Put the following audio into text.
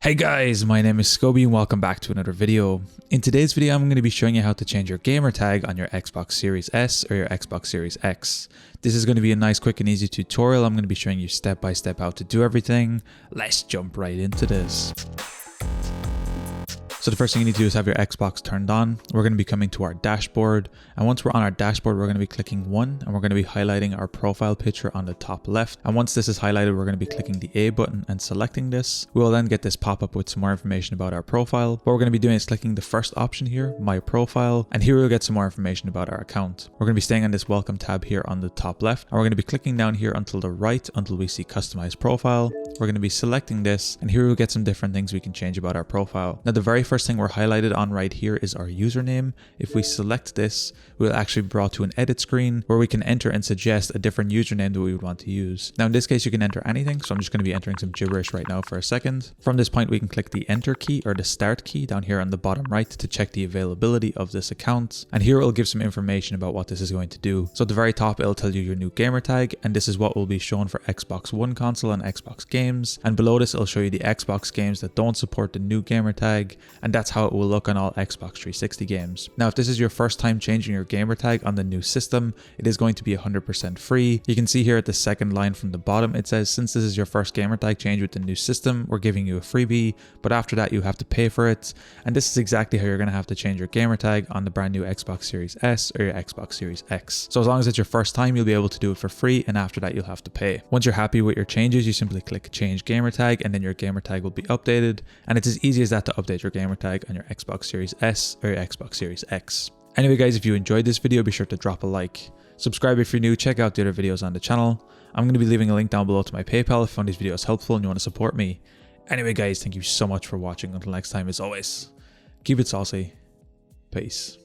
Hey guys, my name is Scoby and welcome back to another video. In today's video, I'm going to be showing you how to change your gamer tag on your Xbox Series S or your Xbox Series X. This is going to be a nice, quick and easy tutorial. I'm going to be showing you step by step how to do everything. Let's jump right into this. So the first thing you need to do is have your Xbox turned on. We're going to be coming to our dashboard. And once we're on our dashboard, we're going to be clicking 1 and we're going to be highlighting our profile picture on the top left. And once this is highlighted, we're going to be clicking the A button and selecting this. We will then get this pop-up with some more information about our profile. What we're going to be doing is clicking the first option here, My Profile. And here we'll get some more information about our account. We're going to be staying on this Welcome tab here on the top left. And we're going to be clicking down here until the right until we see Customize Profile. We're going to be selecting this and here we'll get some different things we can change about our profile. Now the very first thing we're highlighted on right here is our username. If we select this, we'll actually be brought to an edit screen where we can enter and suggest a different username that we would want to use. Now in this case you can enter anything, so I'm just going to be entering some gibberish right now for a second. From this point we can click the enter key or the start key down here on the bottom right to check the availability of this account, and here it'll give some information about what this is going to do. So at the very top it'll tell you your new gamer tag, and this is what will be shown for Xbox One console and Xbox games, and below this it'll show you the Xbox games that don't support the new gamer tag, and that's how it will look on all Xbox 360 games. Now if this is your first time changing your gamer tag on the new system, it is going to be 100% free. You can see here at the second line from the bottom it says, since this is your first gamer tag change with the new system, we're giving you a freebie, but after that you have to pay for it. And this is exactly how you're going to have to change your gamer tag on the brand new Xbox Series S or your Xbox Series X. So as long as it's your first time, you'll be able to do it for free, and after that you'll have to pay. Once you're happy with your changes, you simply click change gamer tag and then your gamer tag will be updated, and it's as easy as that to update your gamer tag on your Xbox Series S or your Xbox Series X. Anyway guys, if you enjoyed this video, be sure to drop a like. Subscribe if you're new, check out the other videos on the channel. I'm going to be leaving a link down below to my PayPal if you found these videos helpful and you want to support me. Anyway guys, thank you so much for watching. Until next time, as always, keep it saucy. Peace.